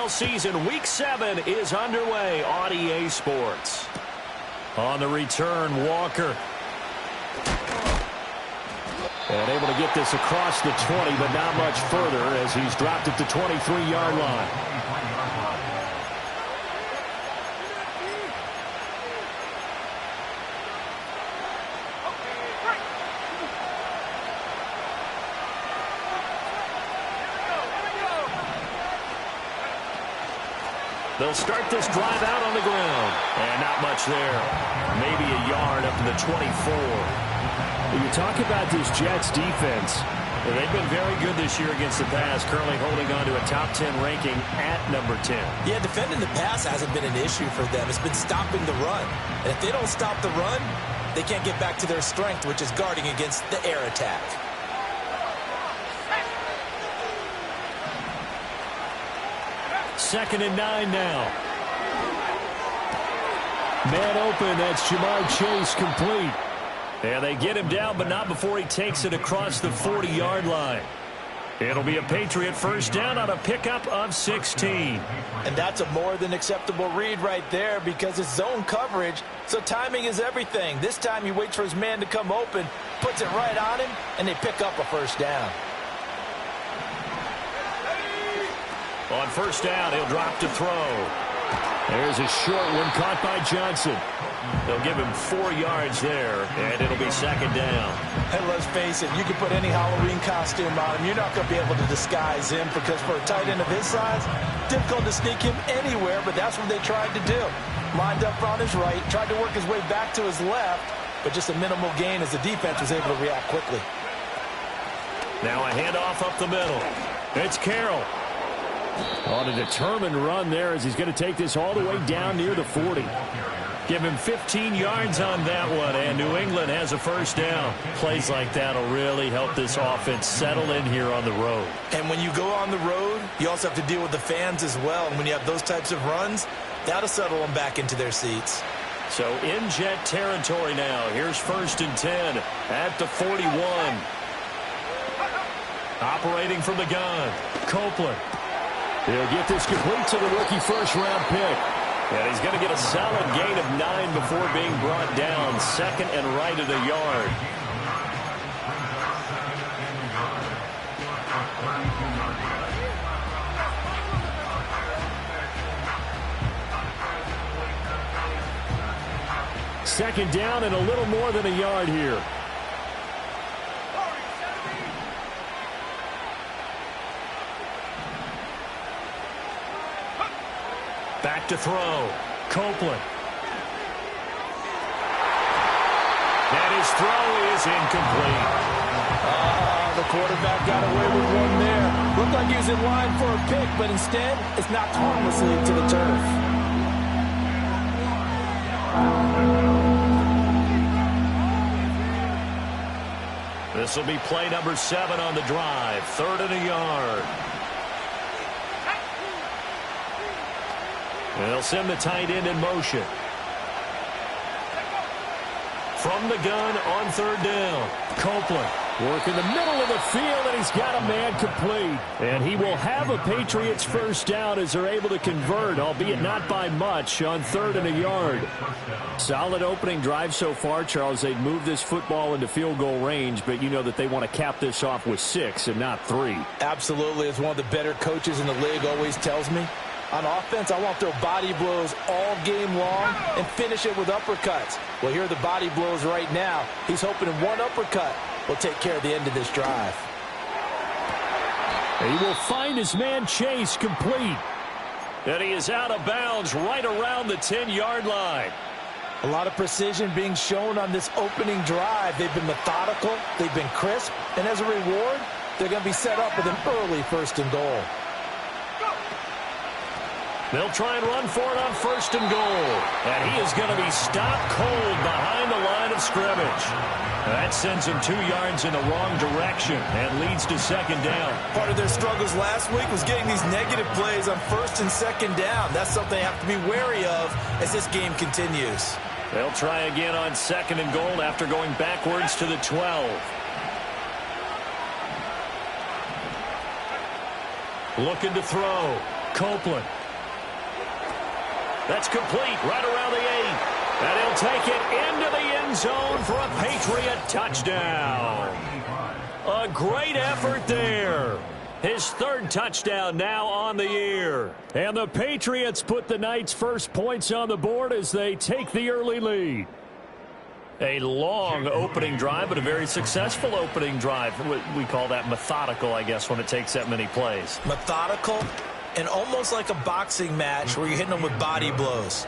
NFL season, Week 7 is underway on EA Sports. On the return, Walker. And able to get this across the 20, but not much further as he's dropped at the 23-yard line. They'll start this drive out on the ground. And not much there. Maybe a yard up to the 24. You talk about this Jets defense. Well, they've been very good this year against the pass, currently holding on to a top 10 ranking at number 10. Yeah, defending the pass hasn't been an issue for them. It's been stopping the run. And if they don't stop the run, they can't get back to their strength, which is guarding against the air attack. Second and 9 now. Man open, that's Jamar Chase, complete. And they get him down, but not before he takes it across the 40-yard line. It'll be a Patriot first down on a pickup of 16. And that's a more than acceptable read right there because it's zone coverage, so timing is everything. This time he waits for his man to come open, puts it right on him, and they pick up a first down. On first down, he'll drop to throw. There's a short one caught by Johnson. They'll give him 4 yards there, and it'll be second down. Hey, let's face it, you can put any Halloween costume on him. You're not going to be able to disguise him because for a tight end of his size, difficult to sneak him anywhere, but that's what they tried to do. Lined up on his right, tried to work his way back to his left, but just a minimal gain as the defense was able to react quickly. Now a handoff up the middle. It's Carroll. On a determined run there as he's going to take this all the way down near the 40. Give him 15 yards on that one, and New England has a first down. Plays like that will really help this offense settle in here on the road. And when you go on the road, you also have to deal with the fans as well. And when you have those types of runs, that'll settle them back into their seats. So in Jet territory now. Here's first and 10 at the 41. Operating from the gun, Copeland. He'll get this complete to the rookie first-round pick. And he's going to get a solid gain of 9 before being brought down. Second and right of the yard. Second down and a little more than a yard here. Back to throw. Copeland. And his throw is incomplete. The quarterback got away with one there. Looked like he was in line for a pick, but instead, it's knocked harmlessly to the turf. This will be play number 7 on the drive. Third and a yard. They'll send the tight end in motion. From the gun on third down. Copeland working the middle of the field, and he's got a man complete. And he will have a Patriots first down as they're able to convert, albeit not by much, on third and a yard. Solid opening drive so far, Charles. They've moved this football into field goal range, but you know that they want to cap this off with 6 and not 3. Absolutely. As one of the better coaches in the league always tells me, on offense, I want to throw body blows all game long and finish it with uppercuts. Well, here are the body blows right now. He's hoping in one uppercut will take care of the end of this drive. He will find his man Chase complete. And he is out of bounds right around the 10-yard line. A lot of precision being shown on this opening drive. They've been methodical. They've been crisp. And as a reward, they're going to be set up with an early first and goal. They'll try and run for it on first and goal. And he is going to be stopped cold behind the line of scrimmage. That sends him 2 yards in the wrong direction and leads to second down. Part of their struggles last week was getting these negative plays on first and second down. That's something they have to be wary of as this game continues. They'll try again on second and goal after going backwards to the 12. Looking to throw. Copeland. That's complete right around the 8. And he'll take it into the end zone for a Patriot touchdown. A great effort there. His third touchdown now on the year. And the Patriots put the Knights' first points on the board as they take the early lead. A long opening drive, but a very successful opening drive. We call that methodical, I guess, when it takes that many plays. Methodical and almost like a boxing match where you're hitting them with body blows.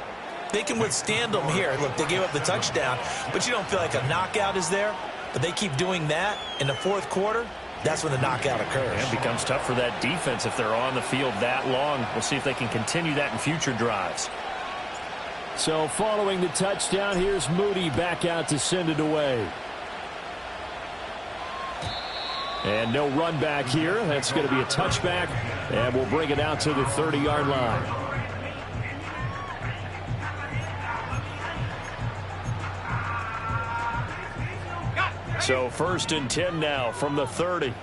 They can withstand them here. Look, they gave up the touchdown, but you don't feel like a knockout is there. But they keep doing that in the fourth quarter. That's when the knockout occurs. And it becomes tough for that defense if they're on the field that long. We'll see if they can continue that in future drives. So following the touchdown, here's Moody back out to send it away. And no run back here. That's going to be a touchback, and we'll bring it out to the 30-yard line. So 1st and 10 now from the 30.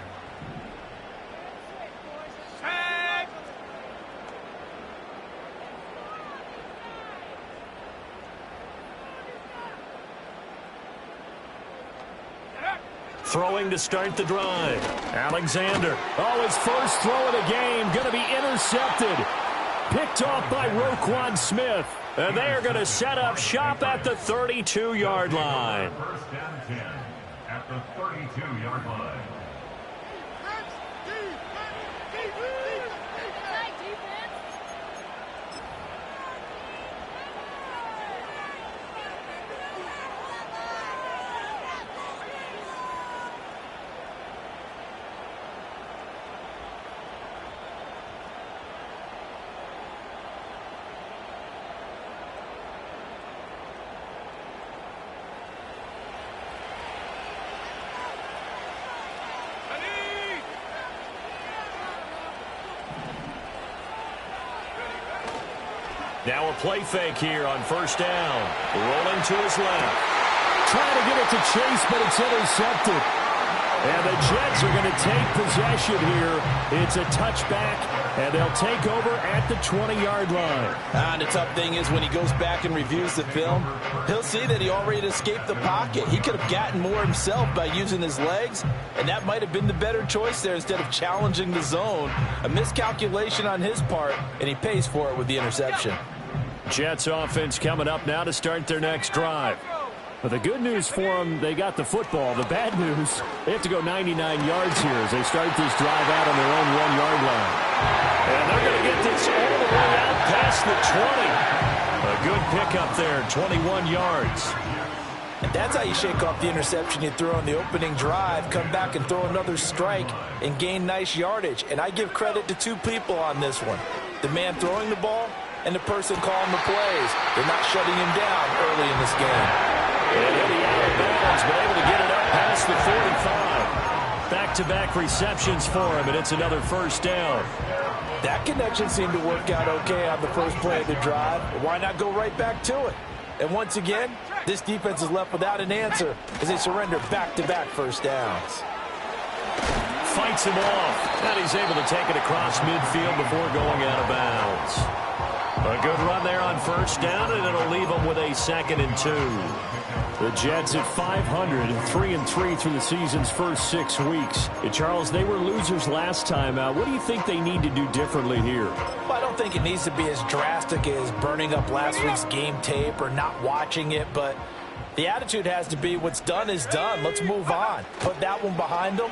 Throwing to start the drive. Alexander. Oh, his first throw of the game going to be intercepted. Picked off by Roquan Smith. And they are going to set up shop at the 32-yard line. First and 10 at the 32-yard line. Now a play fake here on 1st down. Rolling to his left. Trying to get it to Chase, but it's intercepted. And the Jets are going to take possession here. It's a touchback, and they'll take over at the 20-yard line. And the tough thing is when he goes back and reviews the film, he'll see that he already escaped the pocket. He could have gotten more himself by using his legs, and that might have been the better choice there instead of challenging the zone. A miscalculation on his part, and he pays for it with the interception. Jets offense coming up now to start their next drive. But the good news for them, they got the football. The bad news, they have to go 99 yards here as they start this drive out on their own 1-yard line. And they're going to get this all the way out past the 20. A good pickup there, 21 yards. And that's how you shake off the interception you threw on the opening drive, come back and throw another strike and gain nice yardage. And I give credit to two people on this one. The man throwing the ball and the person calling the plays. They're not shutting him down early in this game. And he'll be out of bounds, but able to get it up past the 45. Back-to-back receptions for him, and it's another 1st down. That connection seemed to work out okay on the first play of the drive. Why not go right back to it? And once again, this defense is left without an answer as they surrender back-to-back 1st downs. Fights him off, and he's able to take it across midfield before going out of bounds. A good run there on 1st down, and it'll leave them with a 2nd and 2. The Jets at 500, 3-3 through the season's first 6 weeks. Charles, they were losers last time out. What do you think they need to do differently here? Well, I don't think it needs to be as drastic as burning up last week's game tape or not watching it, but the attitude has to be what's done is done. Let's move on. Put that one behind them,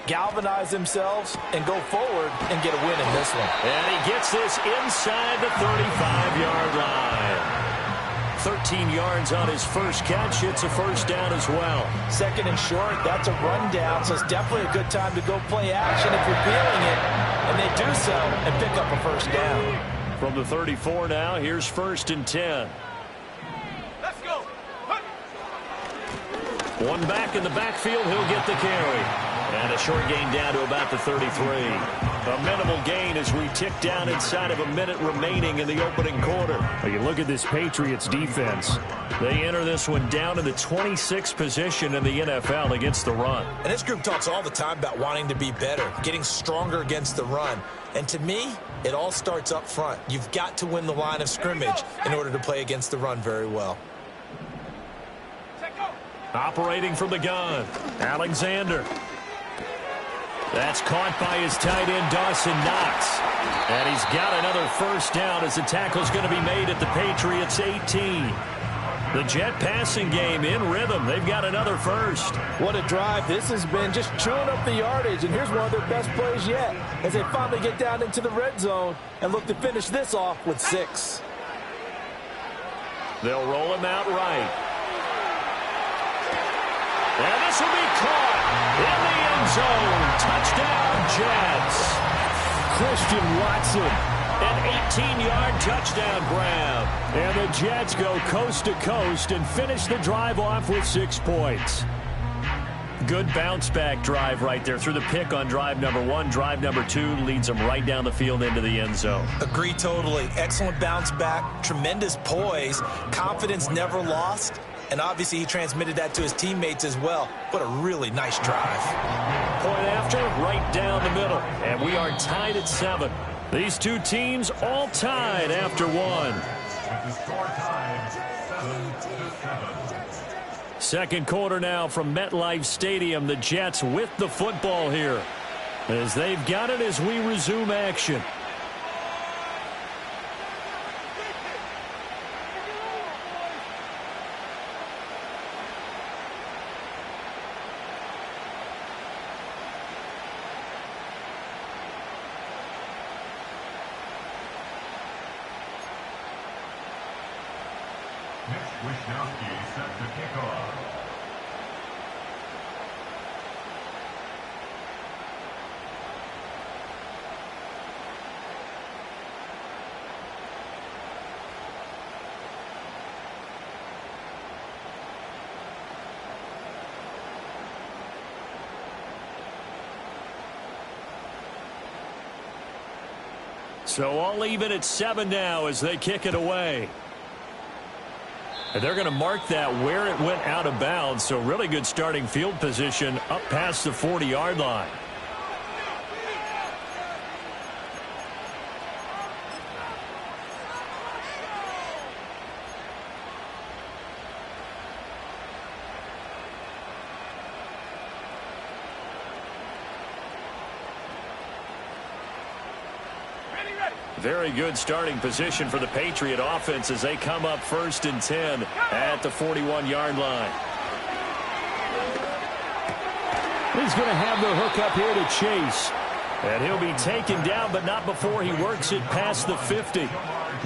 galvanize themselves, and go forward and get a win in this one. And he gets this inside the 35-yard line. 13 yards on his first catch. It's a 1st down as well. 2nd and short, that's a rundown, so it's definitely a good time to go play action if you're feeling it. And they do so and pick up a 1st down. From the 34 now, here's 1st and 10. Let's go. One back in the backfield, he'll get the carry. And a short gain down to about the 33. A minimal gain as we tick down inside of a minute remaining in the opening quarter. Well, you look at this Patriots defense. They enter this one down in the 26th position in the NFL against the run. And this group talks all the time about wanting to be better, getting stronger against the run. And to me, it all starts up front. You've got to win the line of scrimmage in order to play against the run very well. Operating from the gun, Alexander. That's caught by his tight end, Dawson Knox. And he's got another first down as the tackle's going to be made at the Patriots 18. The Jet passing game in rhythm. They've got another first. What a drive this has been, just chewing up the yardage. And here's one of their best plays yet as they finally get down into the red zone and look to finish this off with 6. They'll roll him out right. And this will be caught in the end zone. Touchdown, Jets. Christian Watson. An 18-yard touchdown grab. And the Jets go coast to coast and finish the drive off with 6 points. Good bounce-back drive right there through the pick on drive number 1. Drive number 2 leads them right down the field into the end zone. Agree totally. Excellent bounce back, tremendous poise, confidence never lost, and obviously he transmitted that to his teammates as well. What a really nice drive. Point after, right down the middle. And we are tied at 7. These two teams all tied after 1. With the score tied 7-7. Second quarter now from MetLife Stadium. The Jets with the football here as they've got it as we resume action. Wisnowski set to kick off. So all even at 7 now as they kick it away. And they're going to mark that where it went out of bounds. So really good starting field position up past the 40-yard line. Very good starting position for the Patriot offense as they come up 1st and 10 at the 41-yard line. He's going to have the hook up here to Chase. And he'll be taken down, but not before he works it past the 50.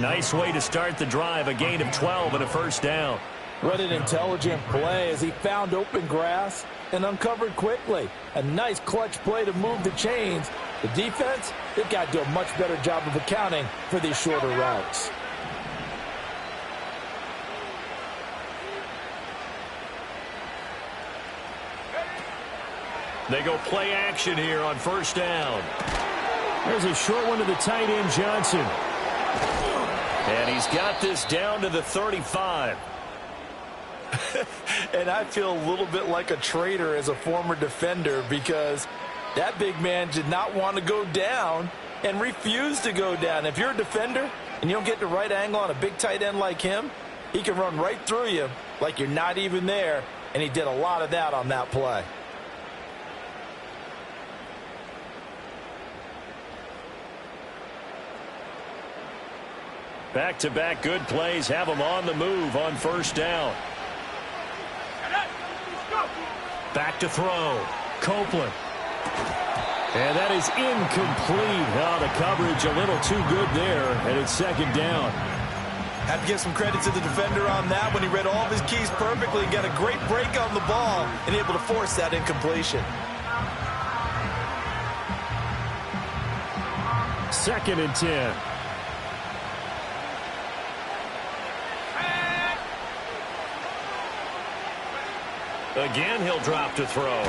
Nice way to start the drive, a gain of 12 and a first down. What an intelligent play as he found open grass and uncovered quickly. A nice clutch play to move the chains. The defense, they've got to do a much better job of accounting for these shorter routes. They go play action here on first down. There's a short one to the tight end, Johnson. And he's got this down to the 35. And I feel a little bit like a traitor as a former defender because that big man did not want to go down and refused to go down. If you're a defender and you don't get the right angle on a big tight end like him, he can run right through you like you're not even there, and he did a lot of that on that play. Back-to-back good plays have him on the move on first down. Back to throw. Copeland. And that is incomplete. Oh, the coverage a little too good there, and it's second down. Have to give some credit to the defender on that when he read all of his keys perfectly and got a great break on the ball and able to force that incompletion. 2nd and 10. Again, he'll drop to throw.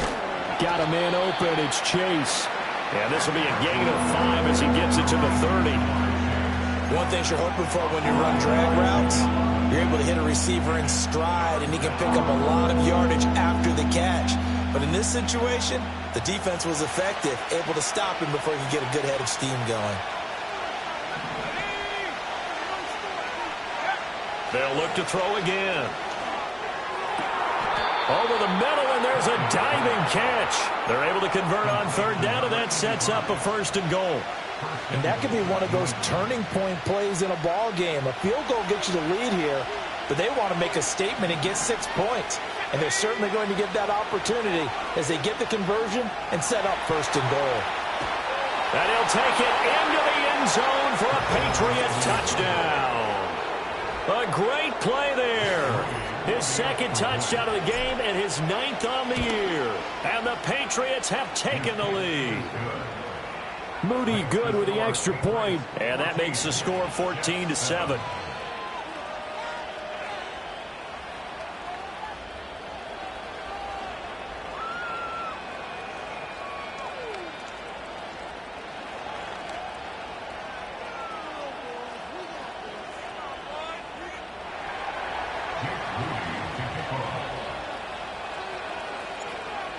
got a man open. It's Chase. And this will be a gain of 5 as he gets it to the 30. One thing you're hoping for when you run drag routes, you're able to hit a receiver in stride, and he can pick up a lot of yardage after the catch. But in this situation, the defense was effective, able to stop him before he could get a good head of steam going. They'll look to throw again. Over the middle, and there's a diving catch. They're able to convert on third down, and that sets up a 1st and goal. And that could be one of those turning point plays in a ball game. A field goal gets you the lead here, but they want to make a statement and get 6 points. And they're certainly going to get that opportunity as they get the conversion and set up 1st and goal. And he'll take it into the end zone for a Patriot touchdown. A great play there. His 2nd touchdown of the game and his 9th on the year. And the Patriots have taken the lead. Moody good with the extra point, and that makes the score 14-7.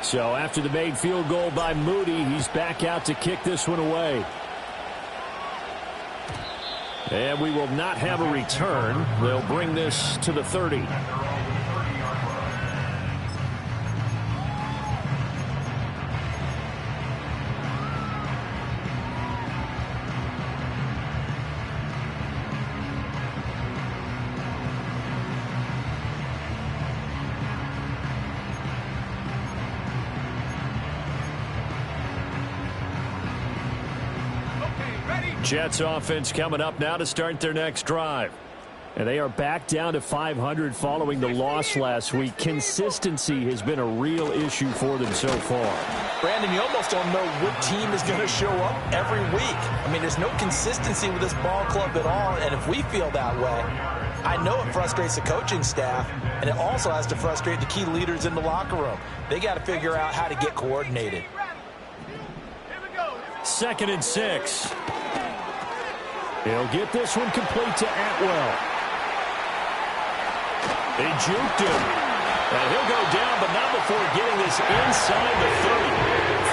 So after the made field goal by Moody, he's back out to kick this one away. And we will not have a return. They'll bring this to the 30. Jets offense coming up now to start their next drive. And they are back down to 500 following the loss last week. Consistency has been a real issue for them so far. Brandon, you almost don't know what team is going to show up every week. I mean, there's no consistency with this ball club at all, and if we feel that way, I know it frustrates the coaching staff, and it also has to frustrate the key leaders in the locker room. They got to figure out how to get coordinated. 2nd and 6. He'll get this one complete to Atwell. They juked him. And he'll go down, but not before getting this inside the 30.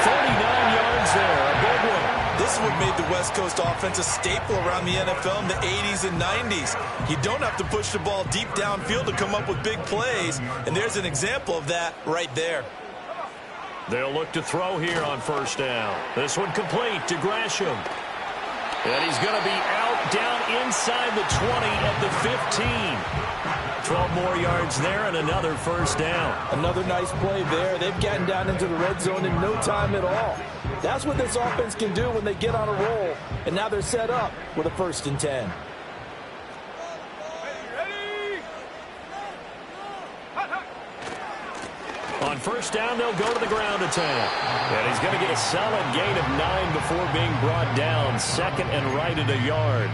49 yards there. A big one. This is what made the West Coast offense a staple around the NFL in the 80s and 90s. You don't have to push the ball deep downfield to come up with big plays, and there's an example of that right there. They'll look to throw here on 1st down. This one complete to Gresham. And he's going to be out down inside the 20 at the 15. 12 more yards there and another 1st down. Another nice play there. They've gotten down into the red zone in no time at all. That's what this offense can do when they get on a roll. And now they're set up with a 1st and 10. On 1st down, they'll go to the ground attack. And he's going to get a solid gain of 9 before being brought down. 2nd and right at a yard.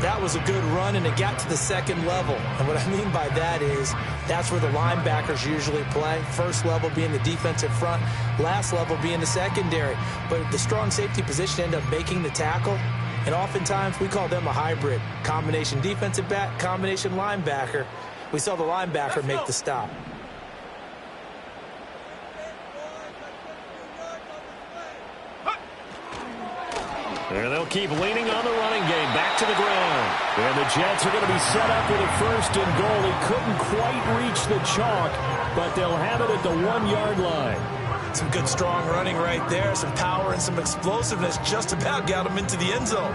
That was a good run, and it got to the 2nd level. And what I mean by that is that's where the linebackers usually play. 1st level being the defensive front, last level being the secondary. But the strong safety position ended up making the tackle. And oftentimes we call them a hybrid. Combination defensive back, combination linebacker. We saw the linebacker make the stop. And they'll keep leaning on the running game. Back to the ground. And the Jets are going to be set up with a 1st and goal. He couldn't quite reach the chalk, but they'll have it at the 1-yard line. Some good strong running right there. Some power and some explosiveness just about got him into the end zone.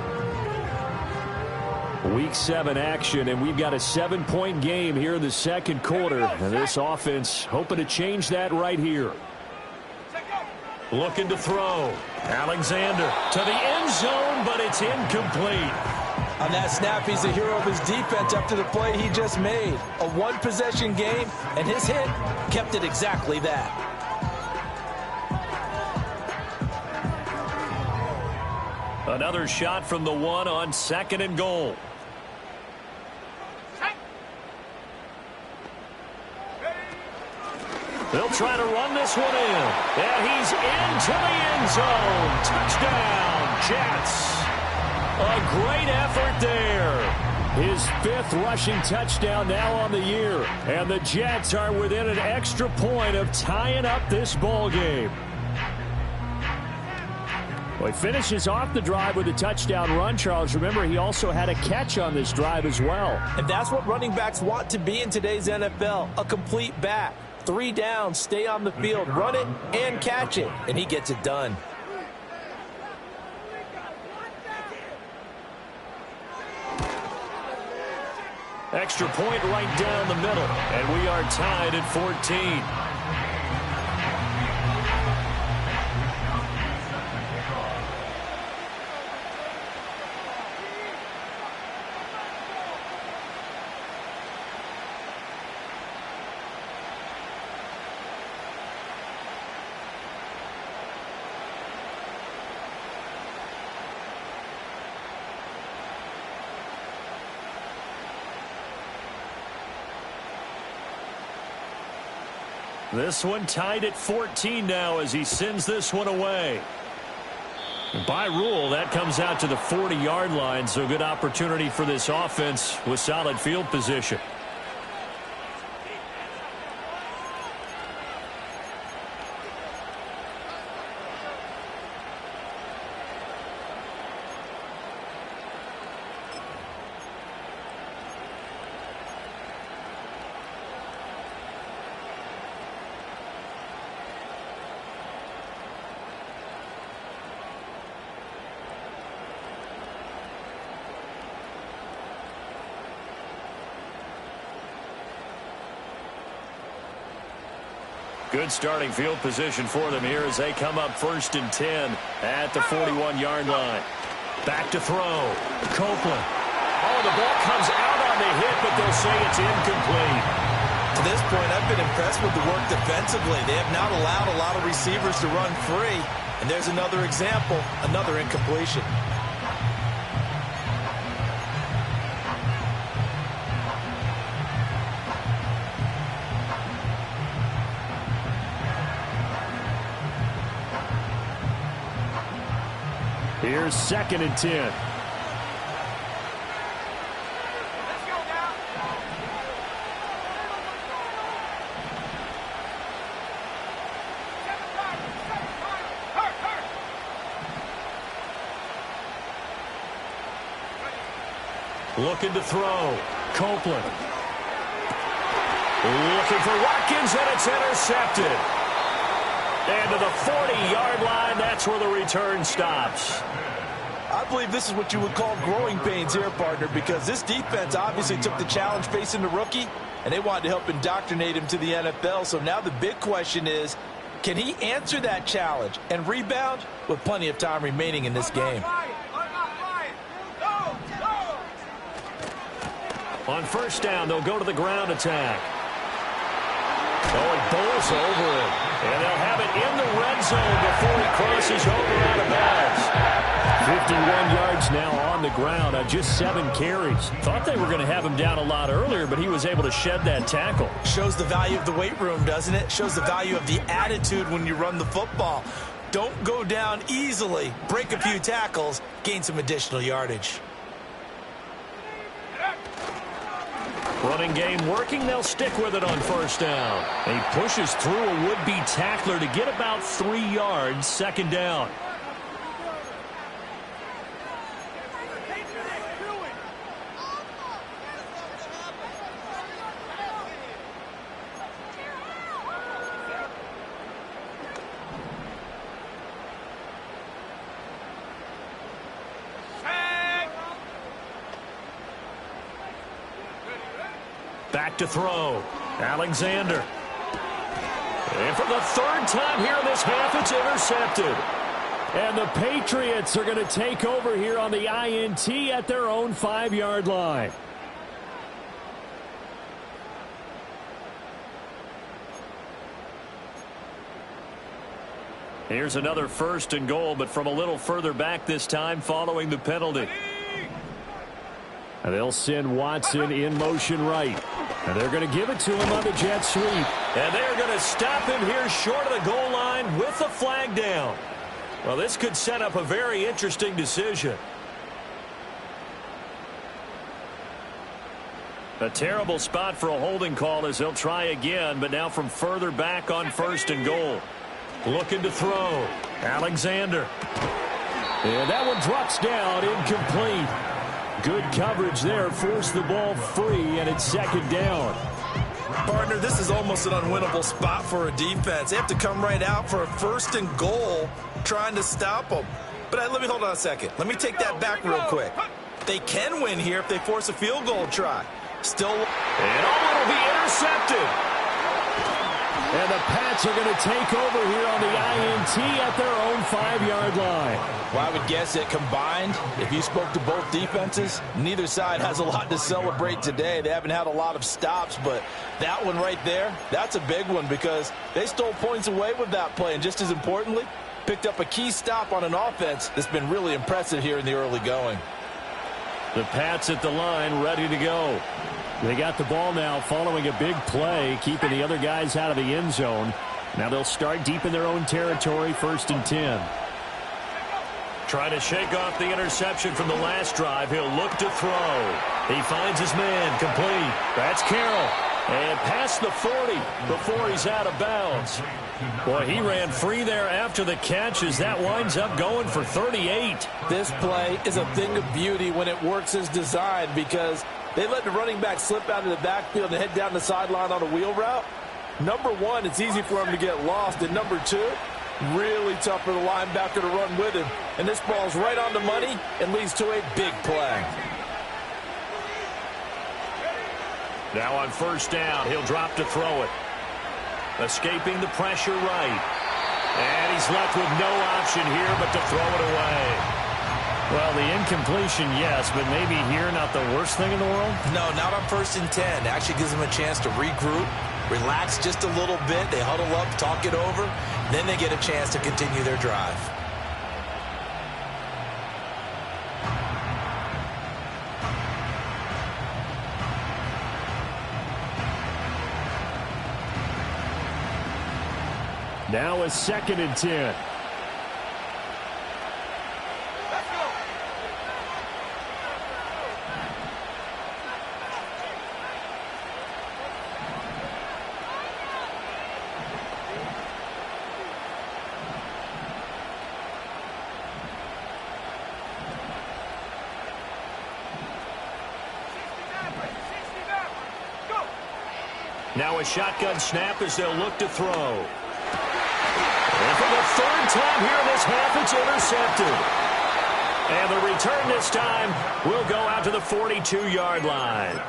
Week 7 action, and we've got a 7-point game here in the 2nd quarter. And this offense hoping to change that right here. Looking to throw. Alexander to the end zone, but it's incomplete. On that snap, he's a hero of his defense after the play he just made. A one-possession game, and his hit kept it exactly that. Another shot from the 1 on 2nd and goal. They'll try to run this one in. And he's into the end zone. Touchdown, Jets. A great effort there. His 5th rushing touchdown now on the year. And the Jets are within an extra point of tying up this ball game. Well, he finishes off the drive with a touchdown run, Charles. Remember, he also had a catch on this drive as well. And that's what running backs want to be in today's NFL, a complete back. 3 downs, stay on the field, run it, and catch it. And he gets it done. Extra point right down the middle. And we are tied at 14. This one tied at 14 now as he sends this one away. By rule, that comes out to the 40-yard line, so good opportunity for this offense with solid field position. Good starting field position for them here as they come up 1st and 10 at the 41-yard line. Back to throw. Copeland. Oh, the ball comes out on the hit, but they'll say it's incomplete. To this point, I've been impressed with the work defensively. They have not allowed a lot of receivers to run free. And there's another example, another incompletion. Here's 2nd and 10. Looking to throw. Copeland. Looking for Watkins, and it's intercepted. And to the 40-yard line, that's where the return stops. I believe this is what you would call growing pains here, partner, because this defense obviously took the challenge facing the rookie, and they wanted to help indoctrinate him to the NFL. So now the big question is, can he answer that challenge and rebound with plenty of time remaining in this game? On 1st down, they'll go to the ground attack. Oh, he bowls over it. And they'll have it in the red zone before he crosses over out of bounds. 51 yards now on the ground on just 7 carries. Thought they were going to have him down a lot earlier, but he was able to shed that tackle. Shows the value of the weight room, doesn't it? Shows the value of the attitude when you run the football. Don't go down easily. Break a few tackles. Gain some additional yardage. Running game working. They'll stick with it on 1st down. He pushes through a would-be tackler to get about 3 yards. 2nd down. Back to throw. Alexander. And for the 3rd time here in this half, it's intercepted. And the Patriots are going to take over here on the INT at their own 5-yard line. Here's another 1st and goal, but from a little further back this time following the penalty. And they'll send Watson in motion right. And they're going to give it to him on the jet sweep. And they're going to stop him here short of the goal line with the flag down. Well, this could set up a very interesting decision. A terrible spot for a holding call as they'll try again, but now from further back on 1st and goal. Looking to throw. Alexander. And that one drops down, incomplete. Good coverage there, forced the ball free, and it's 2nd down. Partner, this is almost an unwinnable spot for a defense. They have to come right out for a 1st and goal trying to stop them. But let me hold on a second. Let me take that back real quick. They can win here if they force a field goal try. Still. And it'll be intercepted. And the Pats are going to take over here on the INT at their own 5-yard line. Well, I would guess that combined, if you spoke to both defenses, neither side has a lot to celebrate today. They haven't had a lot of stops, but that one right there, that's a big one because they stole points away with that play. And just as importantly, picked up a key stop on an offense that's been really impressive here in the early going. The Pats at the line, ready to go. They got the ball now following a big play, keeping the other guys out of the end zone. Now they'll start deep in their own territory, 1st and 10. Trying to shake off the interception from the last drive. He'll look to throw. He finds his man, complete. That's Carroll. And past the 40 before he's out of bounds. Boy, he ran free there after the catch as that winds up going for 38. This play is a thing of beauty when it works as designed because they let the running back slip out of the backfield and head down the sideline on a wheel route. Number one, it's easy for him to get lost. And number two, really tough for the linebacker to run with him. And this ball's right on the money and leads to a big play. Now on 1st down, he'll drop to throw it. Escaping the pressure right. And he's left with no option here but to throw it away. Well, the incompletion, yes, but maybe here not the worst thing in the world? No, not on 1st and 10. It actually gives them a chance to regroup, relax just a little bit. They huddle up, talk it over. Then they get a chance to continue their drive. Now a 2nd and 10. Now a shotgun snap as they'll look to throw. And for the 3rd time here in this half, it's intercepted. And the return this time will go out to the 42-yard line.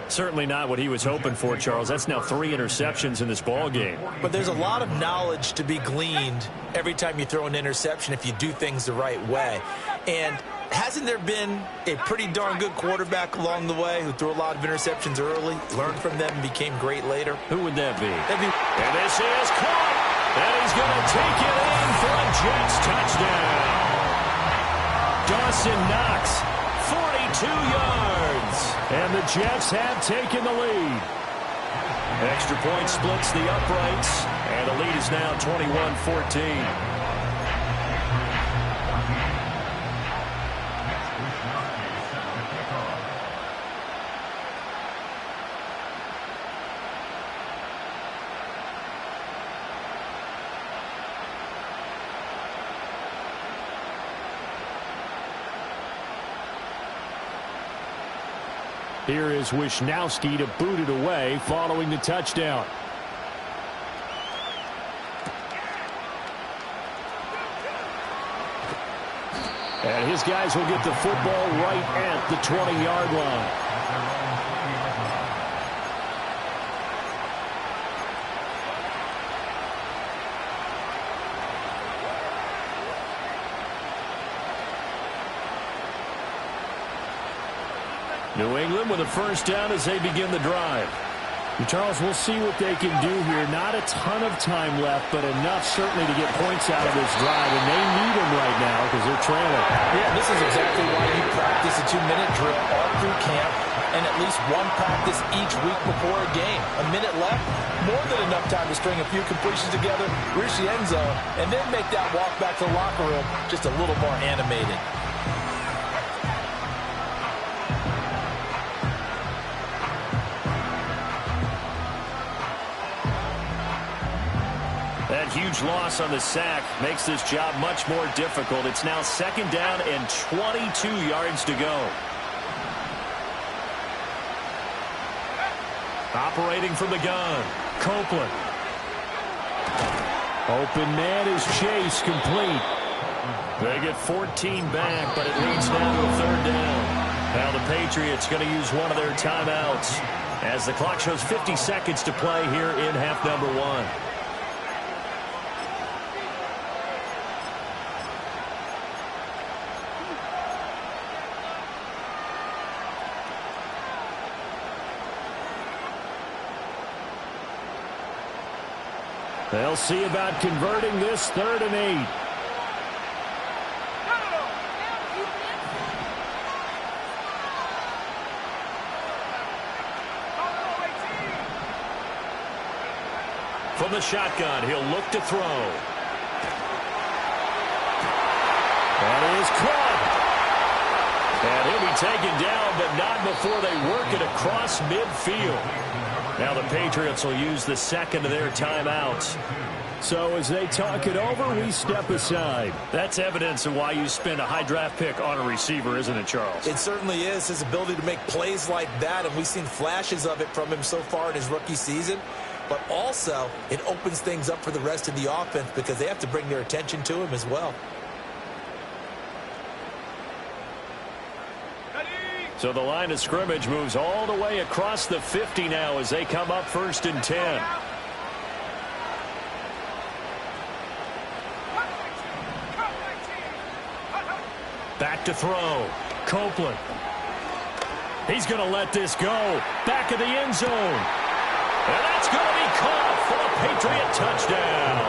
Certainly not what he was hoping for, Charles. That's now 3 interceptions in this ball game. But there's a lot of knowledge to be gleaned every time you throw an interception if you do things the right way. And hasn't there been a pretty darn good quarterback along the way who threw a lot of interceptions early, learned from them, and became great later? Who would that be? And this is caught. And he's going to take it in for a Jets touchdown. Dawson Knox, 42 yards. And the Jets have taken the lead. Extra point splits the uprights. And the lead is now 21-14. Here is Wisnowski to boot it away following the touchdown. And his guys will get the football right at the 20-yard line. New England with a 1st down as they begin the drive. And Charles, we'll see what they can do here. Not a ton of time left, but enough certainly to get points out of this drive. And they need them right now because they're trailing. Yeah, this is exactly why you practice a 2-minute drill all through camp. and at least one practice each week before a game. A minute left, more than enough time to string a few completions together, reach the end zone, and then make that walk back to the locker room just a little more animated. That huge loss on the sack makes this job much more difficult. It's now 2nd down and 22 yards to go. Operating from the gun, Copeland. Open man is Chase, complete. They get 14 back, but it leads now to a 3rd down. Now the Patriots going to use one of their timeouts as the clock shows 50 seconds to play here in half number 1. They'll see about converting this 3rd and 8. From the shotgun, he'll look to throw. That is caught. And he'll be taken down, but not before they work it across midfield. Now the Patriots will use the 2nd of their timeouts. So as they talk it over, we step aside. That's evidence of why you spend a high draft pick on a receiver, isn't it, Charles? It certainly is. His ability to make plays like that, and we've seen flashes of it from him so far in his rookie season. But also, it opens things up for the rest of the offense because they have to bring their attention to him as well. So the line of scrimmage moves all the way across the 50 now as they come up 1st and 10. Back to throw. Copeland. He's going to let this go. Back of the end zone. And that's going to be caught for a Patriot touchdown.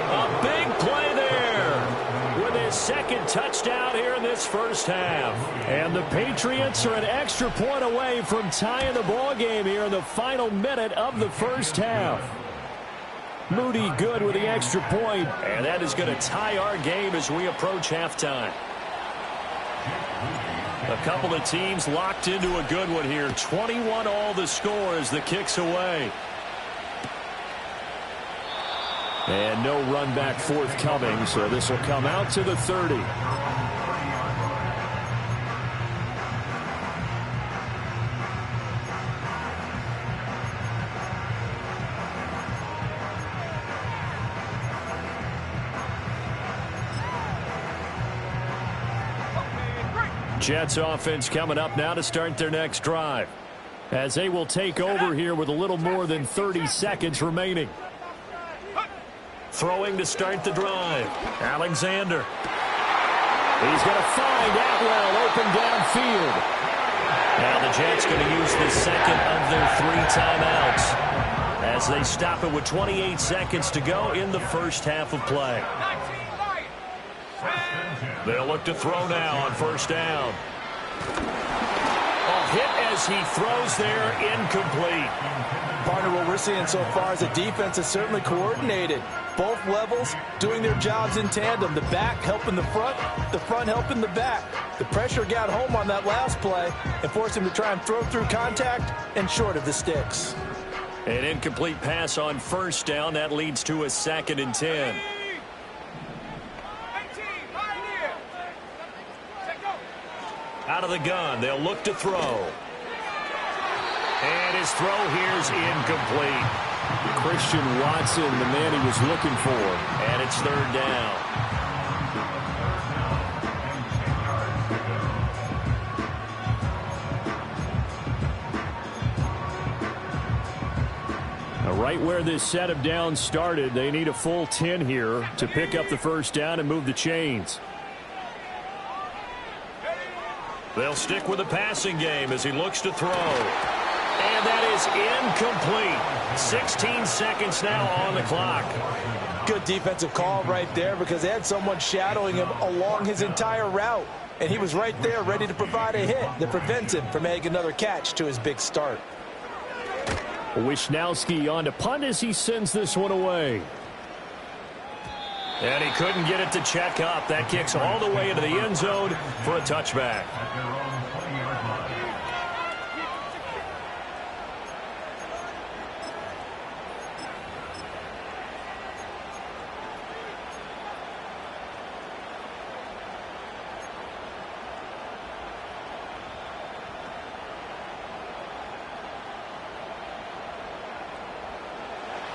A big play there with his 2nd touchdown here in this 1st half. And the Patriots are an extra point away from tying the ball game here in the final minute of the 1st half. Moody good with the extra point. And that is going to tie our game as we approach halftime. A couple of teams locked into a good one here. 21 all the score as the kick's away. And no run back forthcoming, so this will come out to the 30. Jets offense coming up now to start their next drive, as they will take over here with a little more than 30 seconds remaining. Throwing to start the drive. Alexander. He's going to find Atwell open downfield. Now the Jets going to use the 2nd of their 3 timeouts as they stop it with 28 seconds to go in the 1st half of play. They'll look to throw now on 1st down. A hit as he throws there, incomplete. Partner, what we're seeing so far is the defense is certainly coordinated. Both levels doing their jobs in tandem. The back helping the front helping the back. The pressure got home on that last play and forced him to try and throw through contact and short of the sticks. An incomplete pass on 1st down. That leads to a 2nd and 10. Out of the gun, they'll look to throw. And his throw here's incomplete. Christian Watson, the man he was looking for. And it's 3rd down. Now, right where this set of downs started, they need a full 10 here to pick up the 1st down and move the chains. They'll stick with the passing game as he looks to throw. And that is incomplete. 16 seconds now on the clock. Good defensive call right there because they had someone shadowing him along his entire route. And he was right there ready to provide a hit that prevents him from adding another catch to his big start. Wisnowski on to punt as he sends this one away. And he couldn't get it to check up. That kicks all the way into the end zone for a touchback.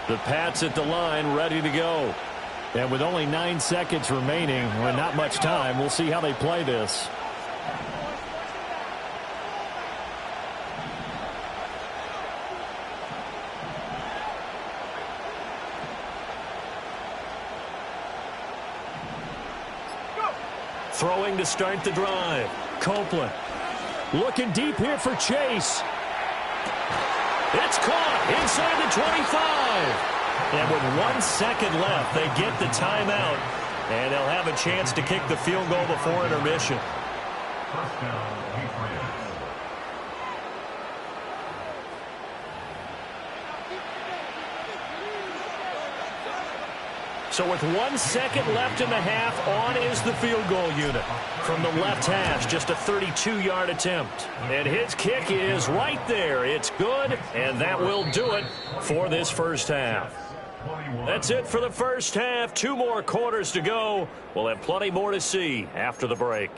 The Pats at the line, ready to go. And with only 9 seconds remaining, and not much time, we'll see how they play this. Throwing to start the drive. Copeland looking deep here for Chase. It's caught inside the 25. And with 1 second left, they get the timeout. And they'll have a chance to kick the field goal before intermission. First down, Patriots. So with 1 second left in the half, on is the field goal unit. From the left hash, just a 32-yard attempt. And his kick is right there. It's good, and that will do it for this first half. That's it for the first half. 2 more quarters to go. We'll have plenty more to see after the break.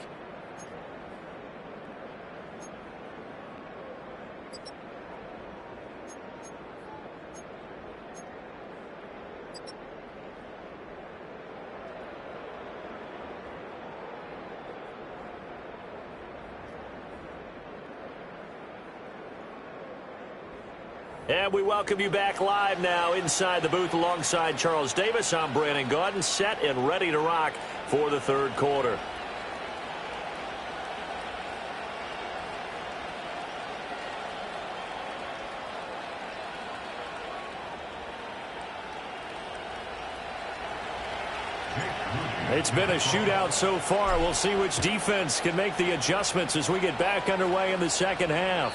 And we welcome you back live now inside the booth alongside Charles Davis. I'm Brandon Gaudin, set and ready to rock for the third quarter. It's been a shootout so far. We'll see which defense can make the adjustments as we get back underway in the second half.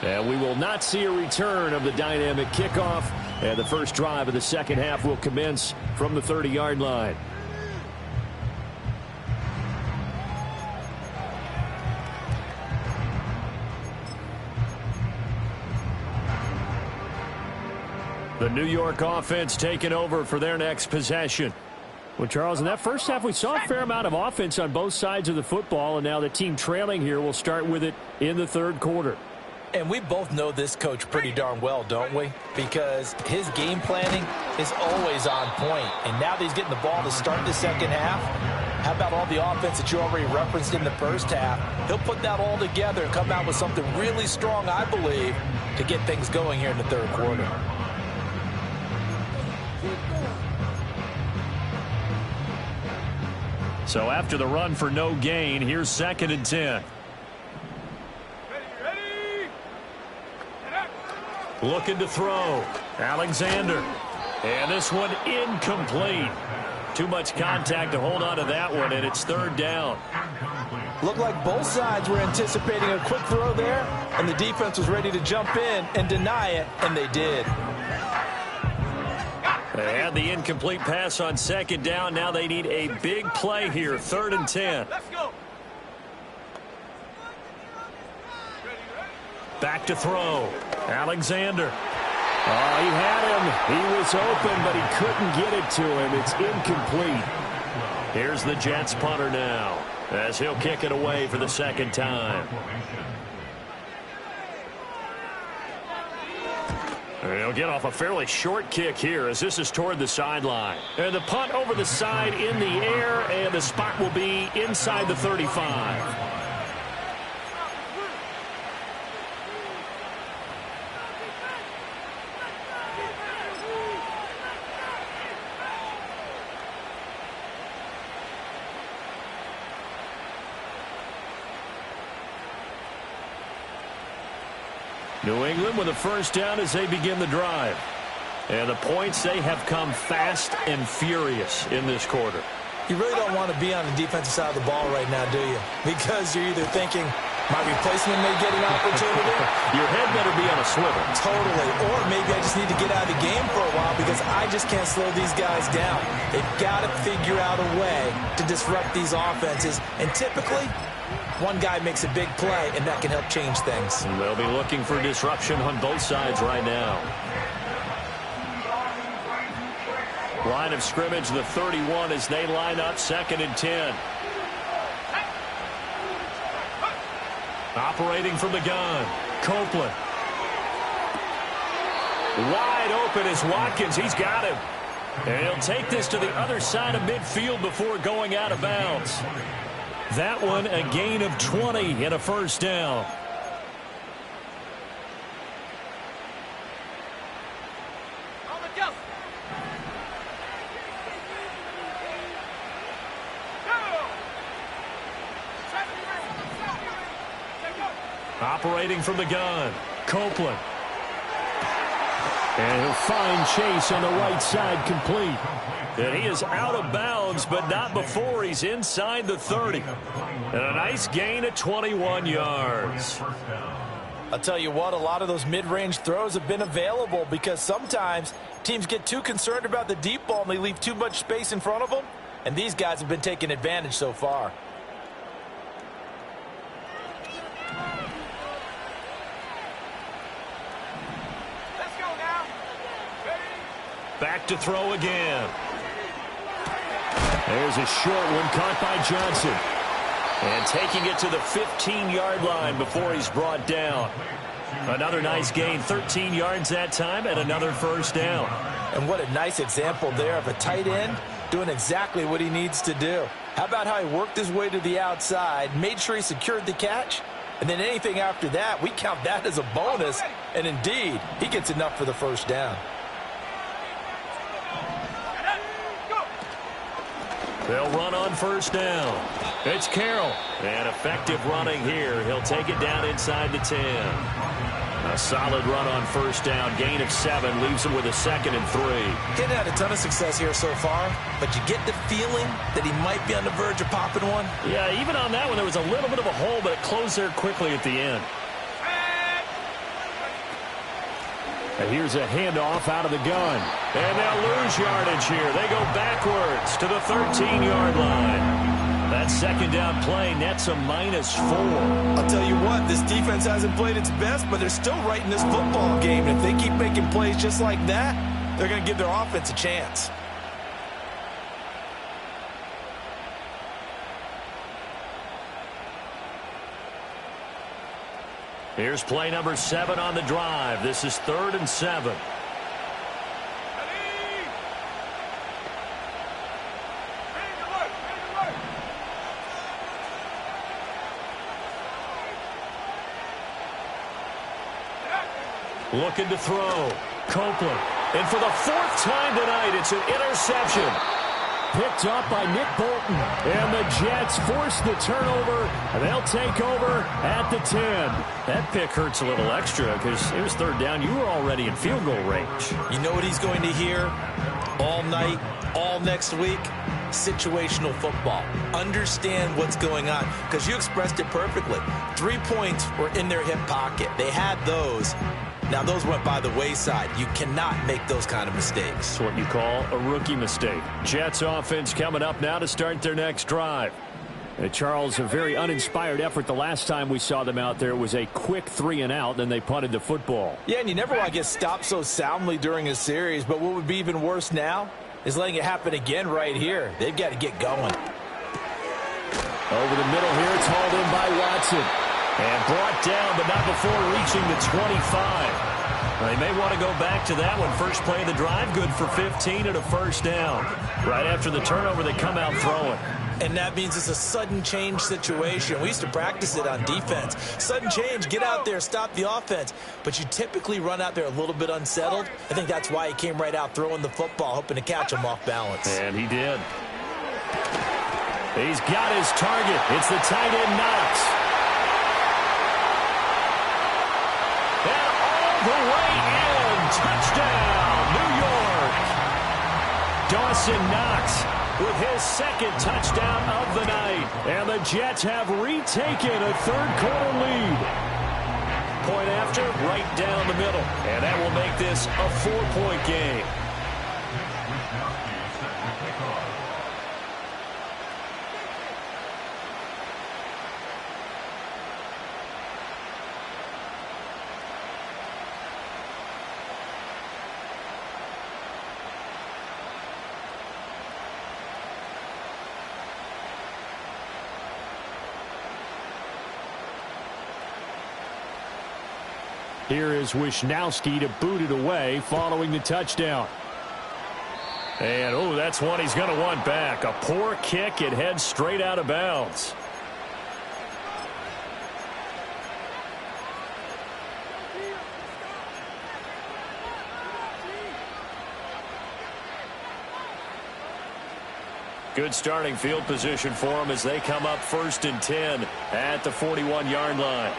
And we will not see a return of the dynamic kickoff. And the first drive of the second half will commence from the 30-yard line. The New York offense taking over for their next possession. Well, Charles, in that first half, we saw a fair amount of offense on both sides of the football. And now the team trailing here will start with it in the third quarter. And we both know this coach pretty darn well, don't we? Because his game planning is always on point. And now that he's getting the ball to start the second half, how about all the offense that you already referenced in the first half? He'll put that all together and come out with something really strong, I believe, to get things going here in the third quarter. So after the run for no gain, here's 2nd and 10. Looking to throw. Alexander. And this one incomplete. Too much contact to hold on to that one, and it's 3rd down. Looked like both sides were anticipating a quick throw there, and the defense was ready to jump in and deny it, and they did. They had the incomplete pass on 2nd down. Now they need a big play here. 3rd and 10. Let's go. Back to throw. Alexander. Oh, he had him. He was open, but he couldn't get it to him. It's incomplete. Here's the Jets punter now, as he'll kick it away for the 2nd time. He'll get off a fairly short kick here as this is toward the sideline. And the punt over the side in the air, and the spot will be inside the 35. New England with a first down as they begin the drive. And the points, they have come fast and furious in this quarter. You really don't want to be on the defensive side of the ball right now, do you? Because you're either thinking, my replacement may get an opportunity. Your head better be on a swivel. Totally. Or maybe I just need to get out of the game for a while because I just can't slow these guys down. They've got to figure out a way to disrupt these offenses. And typically, one guy makes a big play, and that can help change things. And they'll be looking for disruption on both sides right now. Line of scrimmage, the 31, as they line up 2nd and 10. Operating from the gun, Copeland. Wide open is Watkins. He's got him. And he'll take this to the other side of midfield before going out of bounds. That one, a gain of 20 and a first down. Operating from the gun, Copeland. And he'll find Chase on the right side, complete. And he is out of bounds, but not before he's inside the 30. And a nice gain of 21 yards. I'll tell you what, a lot of those mid-range throws have been available because sometimes teams get too concerned about the deep ball and they leave too much space in front of them. And these guys have been taking advantage so far. Back to throw again. There's a short one caught by Johnson. And taking it to the 15-yard line before he's brought down. Another nice gain, 13 yards that time, and another first down. And what a nice example there of a tight end doing exactly what he needs to do. How about how he worked his way to the outside, made sure he secured the catch, and then anything after that, we count that as a bonus. And indeed, he gets enough for the first down. They'll run on first down. It's Carroll. And effective running here. He'll take it down inside the 10. A solid run on first down. Gain of 7. Leaves him with a 2nd and 3. He's had a ton of success here so far, but you get the feeling that he might be on the verge of popping one. Yeah, even on that one, there was a little bit of a hole, but it closed there quickly at the end. And here's a handoff out of the gun. And they'll lose yardage here. They go backwards to the 13-yard line. That second down play nets a -4. I'll tell you what, this defense hasn't played its best, but they're still right in this football game. And if they keep making plays just like that, they're going to give their offense a chance. Here's play number 7 on the drive. This is 3rd and 7. Looking to throw. Copeland. And for the 4th time tonight, it's an interception. Picked up by Nick Bolton. And the Jets force the turnover. And they'll take over at the 10. That pick hurts a little extra because it was 3rd down. You were already in field goal range. You know what he's going to hear all night, all next week? Situational football. Understand what's going on because you expressed it perfectly. 3 points were in their hip pocket. They had those. Now, those went by the wayside. You cannot make those kind of mistakes. It's what you call a rookie mistake. Jets offense coming up now to start their next drive. And Charles, a very uninspired effort the last time we saw them out there. It was a quick 3 and out, then they punted the football. Yeah, and you never want to get stopped so soundly during a series, but what would be even worse now is letting it happen again right here. They've got to get going. Over the middle here, it's hauled in by Watson. And brought down, but not before reaching the 25. They may want to go back to that one. First play of the drive, good for 15 and a first down. Right after the turnover, they come out throwing. And that means it's a sudden change situation. We used to practice it on defense. Sudden change, get out there, stop the offense. But you typically run out there a little bit unsettled. I think that's why he came right out throwing the football, hoping to catch him off balance. And he did. He's got his target. It's the tight end Knox. And all the way in. Touchdown, New York. Dawson Knox with his second touchdown of the night. And the Jets have retaken a third-quarter lead. Point after, right down the middle. And that will make this a 4-point game. Here is Wisnowski to boot it away following the touchdown. And, oh, that's one he's going to want back. A poor kick. It heads straight out of bounds. Good starting field position for them as they come up 1st and 10 at the 41-yard line.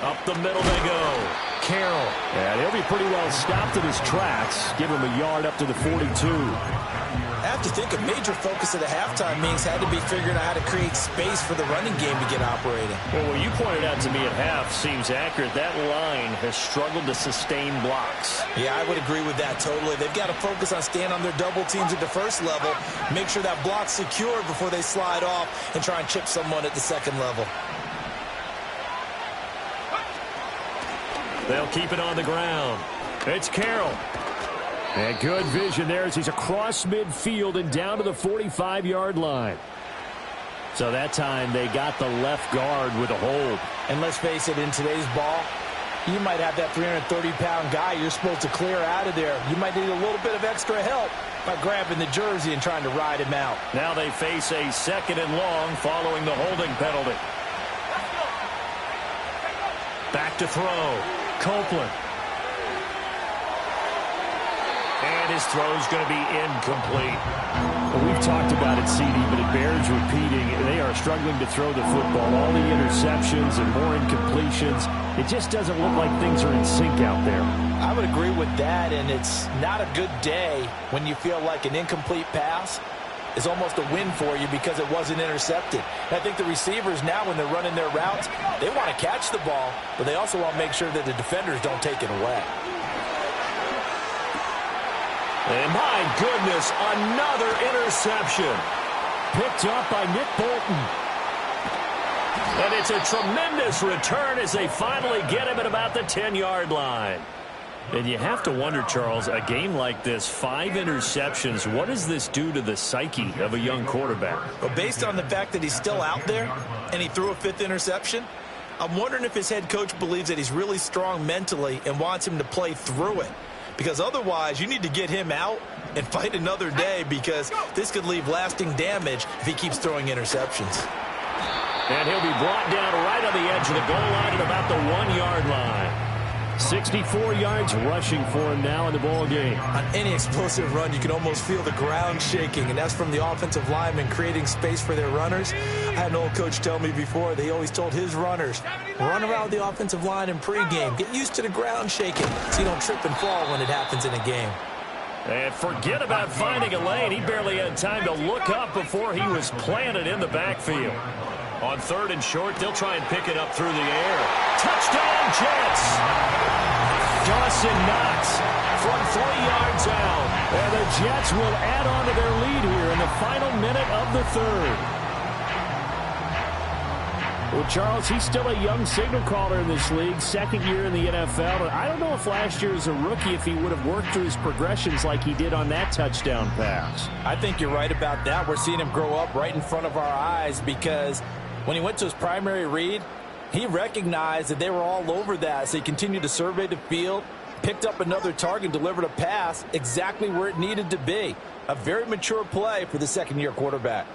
Up the middle they go. Carroll. And he'll be pretty well stopped in his tracks. Give him a yard up to the 42. I have to think a major focus of the halftime meetings had to be figuring out how to create space for the running game to get operating. Well, what you pointed out to me at half seems accurate. That line has struggled to sustain blocks. Yeah, I would agree with that totally. They've got to focus on staying on their double teams at the first level, make sure that block's secured before they slide off and try and chip someone at the second level. They'll keep it on the ground. It's Carroll. And good vision there as he's across midfield and down to the 45-yard line. So that time they got the left guard with a hold. And let's face it, in today's ball, you might have that 330-pound guy you're supposed to clear out of there. You might need a little bit of extra help by grabbing the jersey and trying to ride him out. Now they face a 2nd and long following the holding penalty. Back to throw. Copeland. And his throw is going to be incomplete. Well, we've talked about it, CD, but it bears repeating. They are struggling to throw the football. All the interceptions and more incompletions. It just doesn't look like things are in sync out there. I would agree with that, and it's not a good day when you feel like an incomplete pass is almost a win for you because it wasn't intercepted. And I think the receivers now, when they're running their routes, they want to catch the ball, but they also want to make sure that the defenders don't take it away. And my goodness, another interception. Picked up by Nick Bolton. And it's a tremendous return as they finally get him at about the 10-yard line. And you have to wonder, Charles, a game like this, 5 interceptions, what does this do to the psyche of a young quarterback? Well, based on the fact that he's still out there and he threw a 5th interception, I'm wondering if his head coach believes that he's really strong mentally and wants him to play through it. Because otherwise, you need to get him out and fight another day because this could leave lasting damage if he keeps throwing interceptions. And he'll be brought down right on the edge of the goal line at about the 1-yard line. 64 yards rushing for him now in the ball game. On any explosive run, you can almost feel the ground shaking, and that's from the offensive linemen creating space for their runners. I had an old coach tell me before, they always told his runners, run around the offensive line in pregame. Get used to the ground shaking so you don't trip and fall when it happens in a game. And forget about finding a lane. He barely had time to look up before he was planted in the backfield. On 3rd and short, they'll try and pick it up through the air. Touchdown, Jets! Dawson Knox from 3 yards out. And the Jets will add on to their lead here in the final minute of the 3rd. Well, Charles, he's still a young signal caller in this league, 2nd year in the NFL. I don't know if last year as a rookie, if he would have worked through his progressions like he did on that touchdown pass. I think you're right about that. We're seeing him grow up right in front of our eyes because when he went to his primary read, he recognized that they were all over that, so he continued to survey the field, picked up another target, delivered a pass exactly where it needed to be. A very mature play for the 2nd-year quarterback.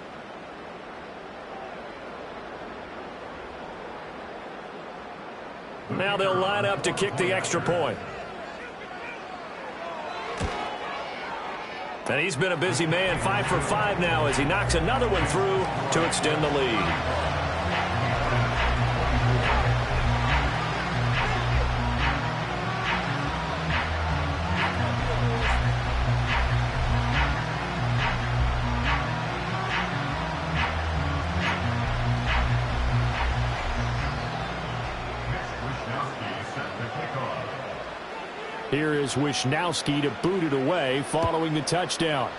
Now they'll line up to kick the extra point. And he's been a busy man, 5 for 5 now as he knocks another one through to extend the lead. Here is Wisnowski to boot it away following the touchdown.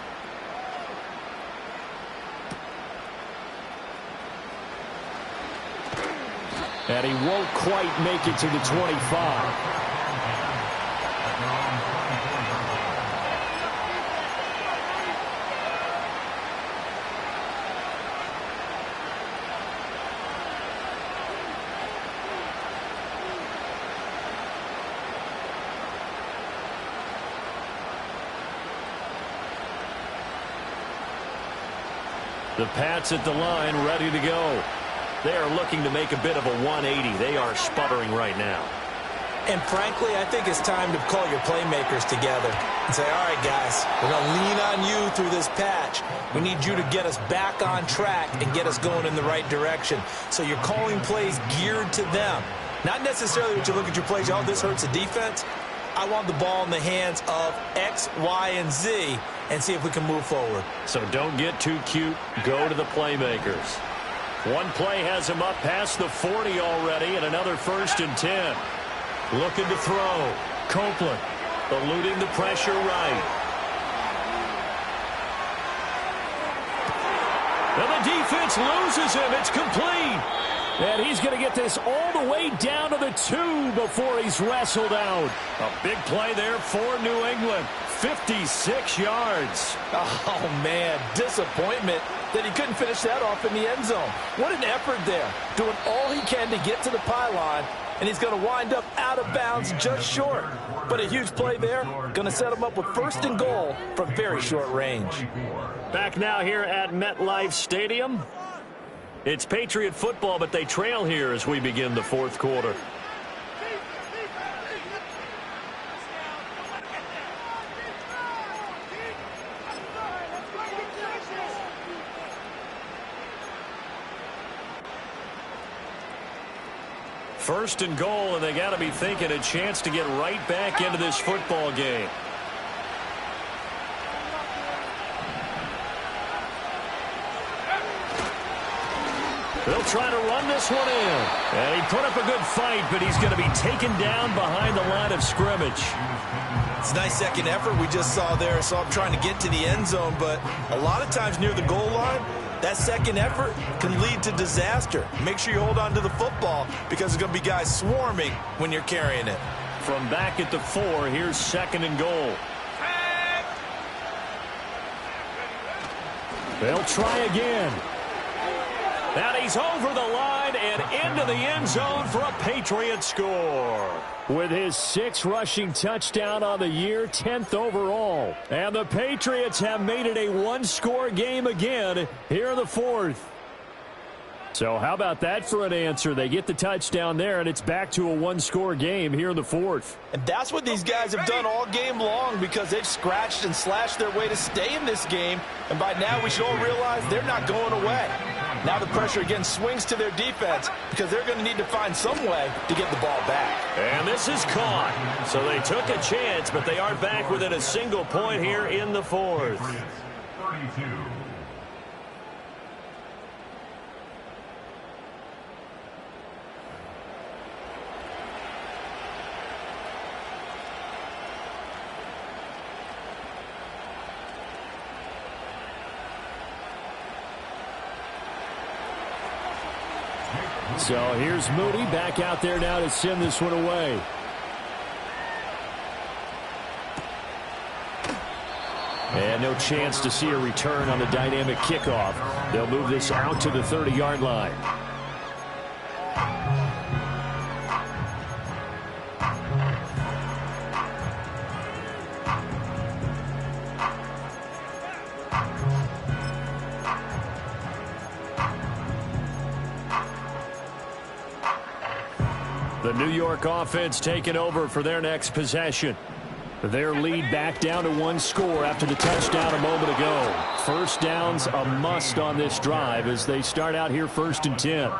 And he won't quite make it to the 25. The Pats at the line, ready to go. They are looking to make a bit of a 180. They are sputtering right now. And frankly, I think it's time to call your playmakers together and say, all right, guys, we're going to lean on you through this patch. We need you to get us back on track and get us going in the right direction. So you're calling plays geared to them. Not necessarily that you look at your plays, oh, this hurts the defense. I want the ball in the hands of X, Y, and Z and see if we can move forward. So don't get too cute. Go to the playmakers. One play has him up past the 40 already, and another 1st and 10. Looking to throw. Copeland eluding the pressure right. And the defense loses him. It's complete. And he's going to get this all the way down to the 2 before he's wrestled out. A big play there for New England. 56 yards. Oh, man, disappointment that he couldn't finish that off in the end zone. What an effort there, doing all he can to get to the pylon, and he's going to wind up out of bounds just short. But a huge play there, going to set him up with 1st and goal from very short range. Back now here at MetLife Stadium. It's Patriot football, but they trail here as we begin the 4th quarter. First and goal, and they got to be thinking a chance to get right back into this football game. They'll try to run this one in. And he put up a good fight, but he's going to be taken down behind the line of scrimmage. It's a nice second effort we just saw there. So I'm trying to get to the end zone, but a lot of times near the goal line, that second effort can lead to disaster. Make sure you hold on to the football because there's going to be guys swarming when you're carrying it. From back at the 4, here's 2nd and goal. They'll try again. And he's over the line and into the end zone for a Patriot score. With his 6th rushing touchdown on the year, 10th overall. And the Patriots have made it a 1-score game again here in the 4th. So how about that for an answer? They get the touchdown there, and it's back to a 1-score game here in the 4th. And that's what these guys have done all game long because they've scratched and slashed their way to stay in this game. And by now we should all realize they're not going away. Now the pressure again swings to their defense because they're going to need to find some way to get the ball back. And this is caught. So they took a chance, but they are back within a single point here in the 4th. 32. So here's Moody back out there now to send this one away. And no chance to see a return on the dynamic kickoff. They'll move this out to the 30-yard line. The New York offense taking over for their next possession. Their lead back down to 1 score after the touchdown a moment ago. First down's a must on this drive as they start out here 1st and 10.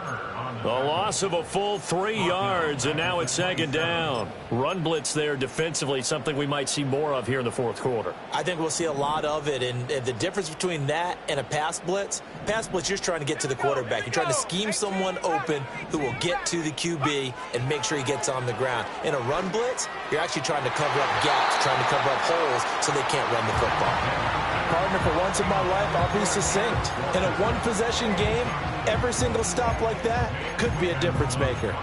A loss of a full 3 yards, and now it's second down. Run blitz there defensively, something we might see more of here in the fourth quarter. I think we'll see a lot of it, and the difference between that and a pass blitz, you're just trying to get to the quarterback. You're trying to scheme someone open who will get to the QB and make sure he gets on the ground. In a run blitz, you're actually trying to cover up gaps, trying to cover up holes so they can't run the football. Partner, for once in my life, I'll be succinct. In a one-possession game, every single stop like that could be a difference maker.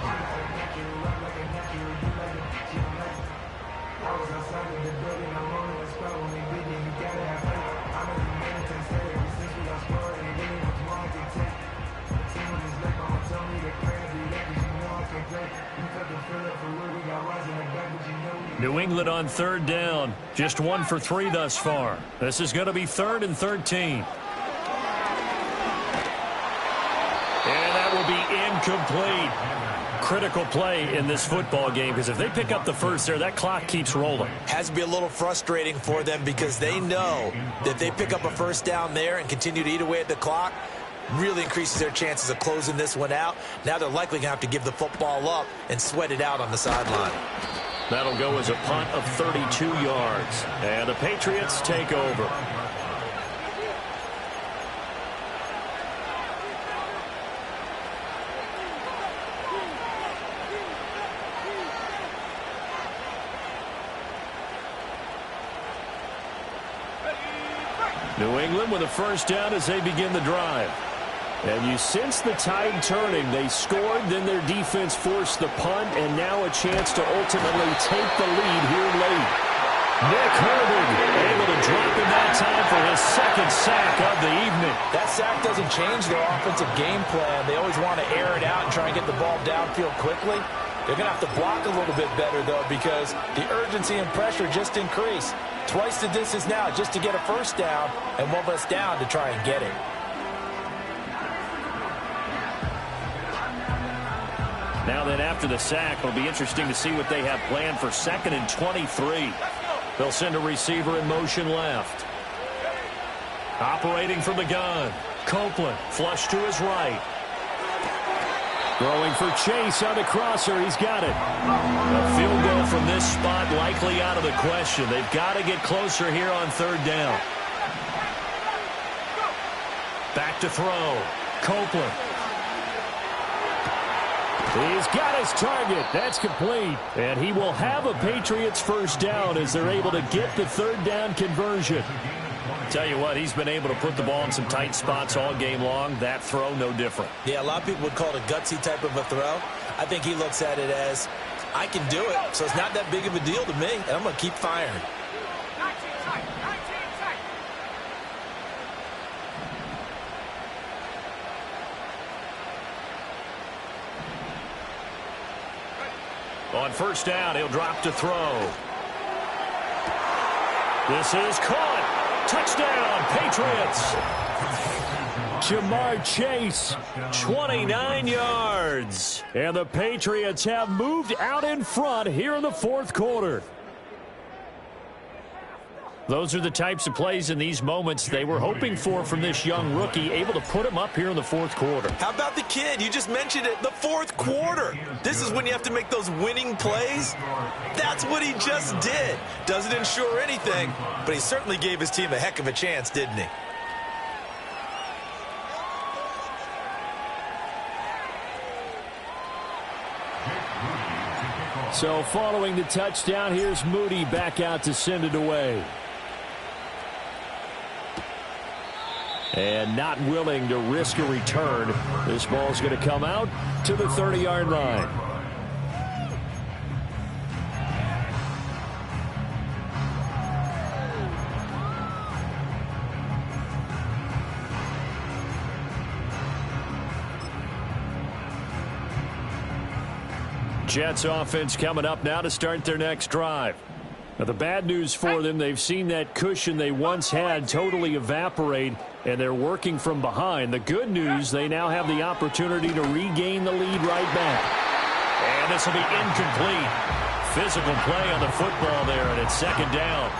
New England on third down. Just 1 for 3 thus far. This is going to be 3rd and 13. And that will be incomplete. Critical play in this football game, because if they pick up the first there, that clock keeps rolling. Has to be a little frustrating for them, because they know that if they pick up a first down there and continue to eat away at the clock, really increases their chances of closing this one out. Now they're likely going to have to give the football up and sweat it out on the sideline. That'll go as a punt of 32 yards. And the Patriots take over. New England with a first down as they begin the drive. And you sense the tide turning. They scored, then their defense forced the punt, and now a chance to ultimately take the lead here late. Nick Herbig able to drop in that time for his 2nd sack of the evening. That sack doesn't change their offensive game plan. They always want to air it out and try and get the ball downfield quickly. They're going to have to block a little bit better, though, because the urgency and pressure just increased. Twice the distance now just to get a first down, and 1 less down to try and get it. Now then, after the sack, it'll be interesting to see what they have planned for 2nd and 23. They'll send a receiver in motion left. Operating from the gun. Copeland, flush to his right. Throwing for Chase on the crosser. He's got it. A field goal from this spot likely out of the question. They've got to get closer here on 3rd down. Back to throw. Copeland. He's got his target. That's complete. And he will have a Patriots first down as they're able to get the 3rd down conversion. Tell you what, he's been able to put the ball in some tight spots all game long. That throw, no different. Yeah, a lot of people would call it a gutsy type of a throw. I think he looks at it as, I can do it, so it's not that big of a deal to me, and I'm going to keep firing. On first down, he'll drop to throw. This is caught. Touchdown, Patriots. Jamar Chase. 29 yards. And the Patriots have moved out in front here in the 4th quarter. Those are the types of plays in these moments they were hoping for from this young rookie, able to put him up here in the 4th quarter. How about the kid? You just mentioned it, the 4th quarter. This is when you have to make those winning plays. That's what he just did. Doesn't ensure anything, but he certainly gave his team a heck of a chance, didn't he? So following the touchdown, here's Moody back out to send it away. And not willing to risk a return. This ball's going to come out to the 30-yard line. Jets offense coming up now to start their next drive. Now, the bad news for them, they've seen that cushion they once had totally evaporate, and they're working from behind. The good news, they now have the opportunity to regain the lead right back. And this will be incomplete. Physical play on the football there, and it's 2nd down.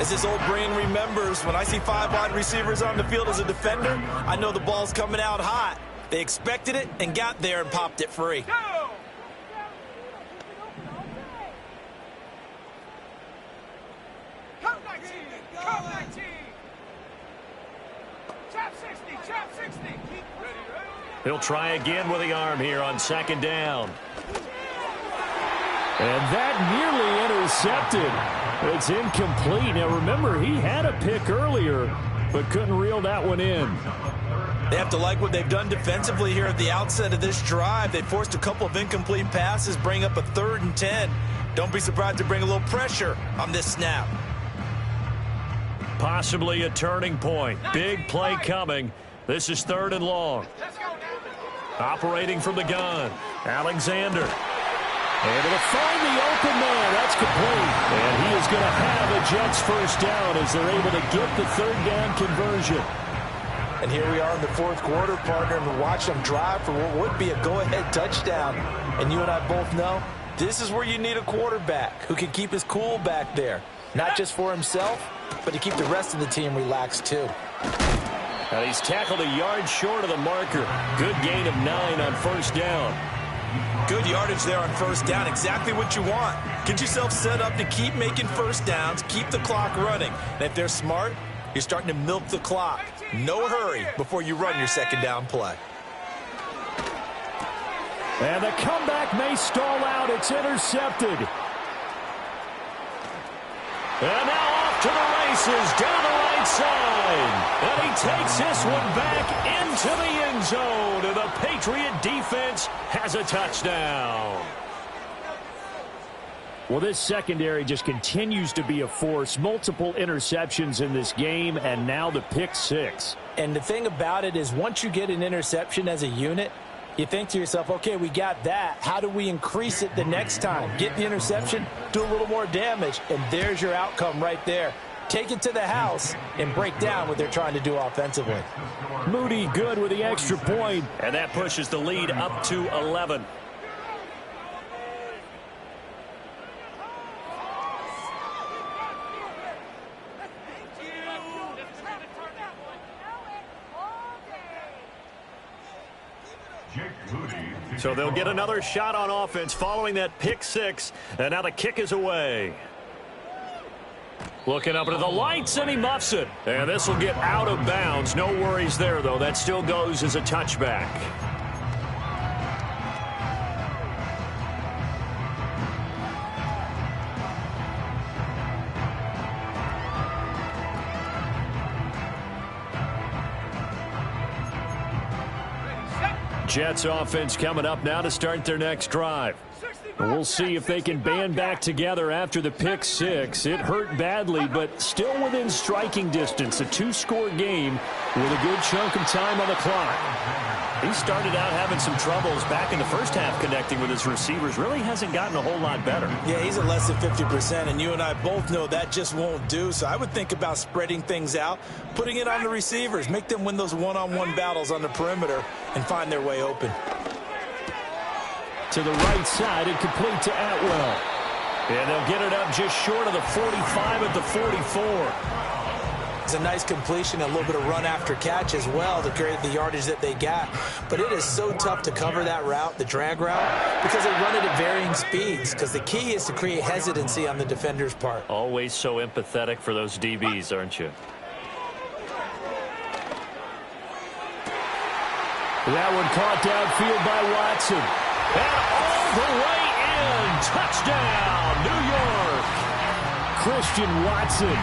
As his old brain remembers, when I see 5 wide receivers on the field as a defender, I know the ball's coming out hot. They expected it and got there and popped it free. He'll try again with the arm here on second down. And that nearly intercepted. It's incomplete. Now, remember, he had a pick earlier, but couldn't reel that one in. They have to like what they've done defensively here at the outset of this drive. They forced a couple of incomplete passes, bring up a 3rd and 10. Don't be surprised to bring a little pressure on this snap. Possibly a turning point. Big play coming. This is 3rd and long. Operating from the gun, Alexander. Able to find the open man. That's complete. And he is going to have a Jets first down as they're able to get the 3rd down conversion. And here we are in the 4th quarter, partner, and we watch them drive for what would be a go-ahead touchdown. And you and I both know this is where you need a quarterback who can keep his cool back there. Not just for himself, but to keep the rest of the team relaxed too. And he's tackled a yard short of the marker. Good gain of 9 on first down. Good yardage there on first down. Exactly what you want. Get yourself set up to keep making first downs, keep the clock running. And if they're smart, you're starting to milk the clock. No hurry before you run your second down play. And the comeback may stall out. It's intercepted. And now off to the races down the right side. And he takes this one back into the end zone. And the Patriot defense has a touchdown. Well, this secondary just continues to be a force. Multiple interceptions in this game, and now the pick 6. And the thing about it is once you get an interception as a unit, you think to yourself, okay, we got that. How do we increase it the next time? Get the interception, do a little more damage, and there's your outcome right there. Take it to the house and break down what they're trying to do offensively. Moody good with the extra point. And that pushes the lead up to 11. So they'll get another shot on offense following that pick 6. And now the kick is away. Looking up into the lights, and he muffs it. And this will get out of bounds. No worries there, though. That still goes as a touchback. Jets offense coming up now to start their next drive. And we'll see if they can band back together after the pick 6. It hurt badly, but still within striking distance. A 2-score game with a good chunk of time on the clock. He started out having some troubles back in the first half connecting with his receivers. Really hasn't gotten a whole lot better. Yeah, he's at less than 50%, and you and I both know that just won't do. So I would think about spreading things out, putting it on the receivers, make them win those one-on-one battles on the perimeter, and find their way open. To the right side and complete to Atwell. And they'll get it up just short of the 45 at the 44. It's a nice completion, a little bit of run after catch as well to create the yardage that they got. But it is so tough to cover that route, the drag route, because they run it at varying speeds. Because the key is to create hesitancy on the defender's part. Always so empathetic for those DBs, aren't you? That one caught downfield by Watson. And all the way in. Touchdown, New York. Christian Watson.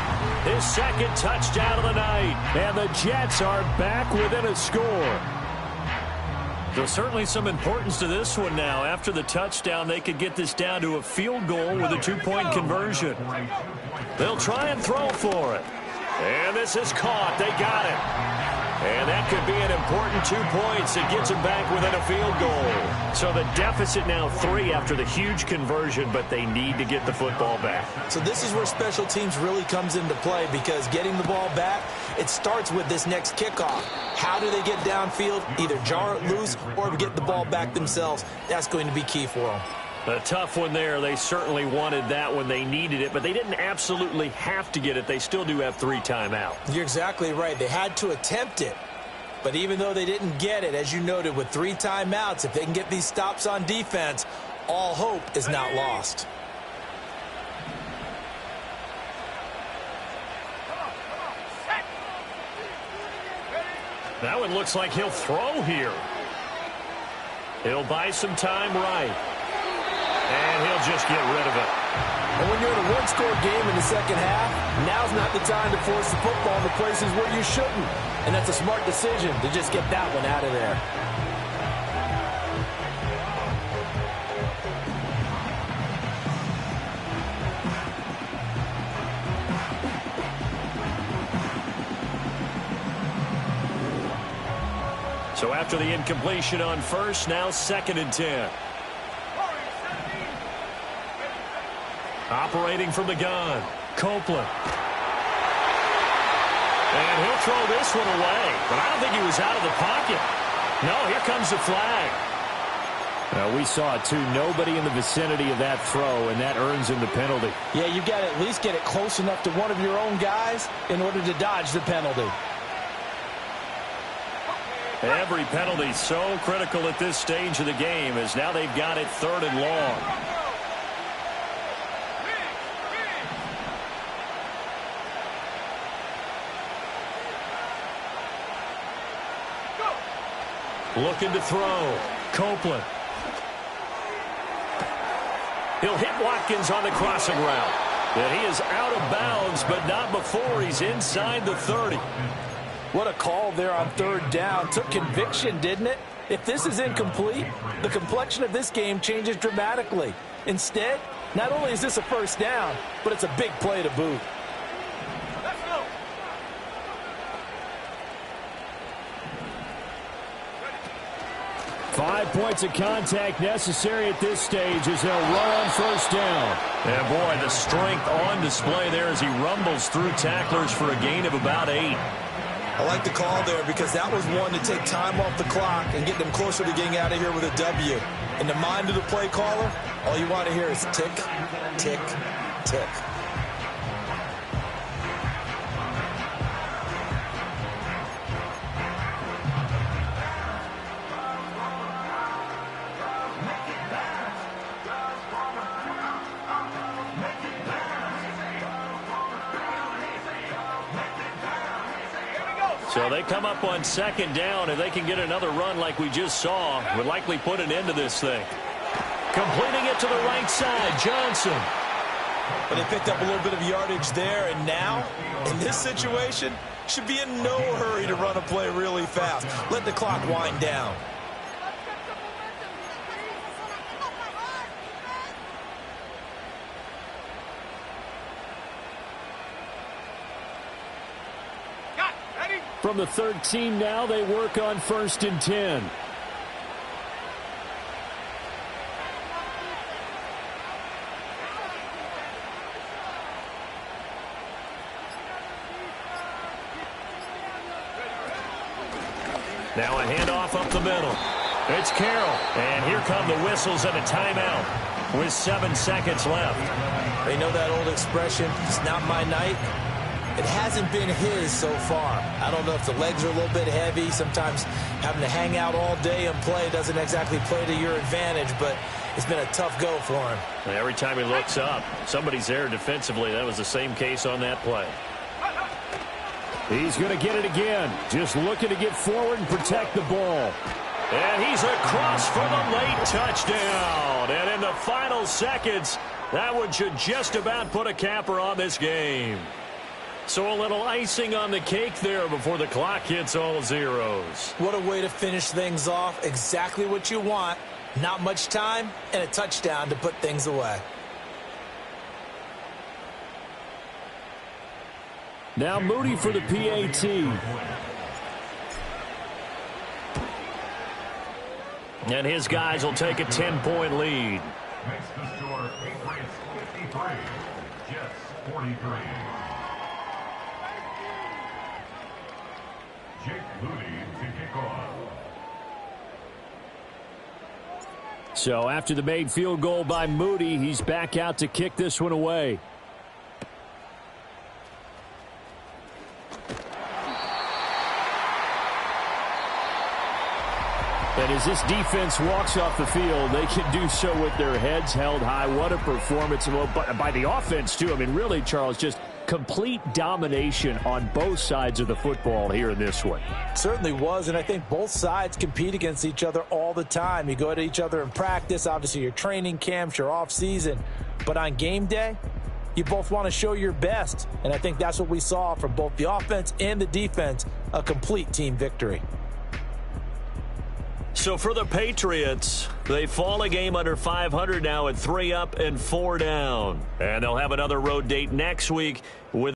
His second touchdown of the night. And the Jets are back within a score. There's certainly some importance to this one now. After the touchdown, they could get this down to a field goal with a 2-point conversion. They'll try and throw for it. And this is caught. They got it. And that could be an important 2 points that gets them back within a field goal. So the deficit now 3 after the huge conversion, but they need to get the football back. So this is where special teams really comes into play, because getting the ball back, it starts with this next kickoff. How do they get downfield? Either jar it loose or get the ball back themselves. That's going to be key for them. A tough one there. They certainly wanted that when they needed it, but they didn't absolutely have to get it. They still do have 3 timeouts. You're exactly right. They had to attempt it, But even though they didn't get it, as you noted, with 3 timeouts, if they can get these stops on defense, all hope is not lost. That one looks like he'll throw here. He'll buy some time right. And he'll just get rid of it. And when you're in a one-score game in the second half, now's not the time to force the football into places where you shouldn't. And that's a smart decision to just get that one out of there. So after the incompletion on first, now 2nd and 10. Operating from the gun, Copeland. And he'll throw this one away. But I don't think he was out of the pocket. No, here comes the flag. We saw it too. Nobody in the vicinity of that throw, and that earns him the penalty. Yeah, you've got to at least get it close enough to one of your own guys in order to dodge the penalty. Every penalty so critical at this stage of the game, as now they've got it 3rd and long. Looking to throw. Copeland. He'll hit Watkins on the crossing route. And he is out of bounds, but not before he's inside the 30. What a call there on 3rd down. Took conviction, didn't it? If this is incomplete, the complexion of this game changes dramatically. Instead, not only is this a 1st down, but it's a big play to boot. 5 points of contact necessary at this stage as they'll run on 1st down. And boy, the strength on display there as he rumbles through tacklers for a gain of about 8. I like the call there because that was one to take time off the clock and get them closer to getting out of here with a W. In the mind of the play caller, all you want to hear is tick, tick, tick. So they come up on 2nd down, and they can get another run like we just saw. Would likely put an end to this thing. Completing it to the right side, Johnson. But they picked up a little bit of yardage there, and now, in this situation, should be in no hurry to run a play really fast. Let the clock wind down. From the 13 now, they work on 1st and 10. Now a handoff up the middle. It's Carroll. And here come the whistles and a timeout with 7 seconds left. They know that old expression, it's not my night. It hasn't been his so far. I don't know if the legs are a little bit heavy. Sometimes having to hang out all day and play doesn't exactly play to your advantage, but it's been a tough go for him. Every time he looks up, somebody's there defensively. That was the same case on that play. He's going to get it again. Just looking to get forward and protect the ball. And he's across for the late touchdown. And in the final seconds, that one should just about put a capper on this game. So a little icing on the cake there before the clock hits all zeros. What a way to finish things off. Exactly what you want. Not much time and a touchdown to put things away. Now Moody for the PAT. And his guys will take a 10-point lead. Makes the score Patriots 53, Jets 43. Jake Moody to kick off. So after the made field goal by Moody, he's back out to kick this one away. And as this defense walks off the field, they can do so with their heads held high. What a performance by the offense, too. I mean, really, Charles, just complete domination on both sides of the football here in this one. Certainly was, and I think both sides compete against each other all the time. You go at each other in practice, obviously your training camps, your off-season. But on game day, you both want to show your best. And I think that's what we saw from both the offense and the defense, a complete team victory. So for the Patriots, they fall a game under 500 now at 3 up and 4 down. And they'll have another road date next week with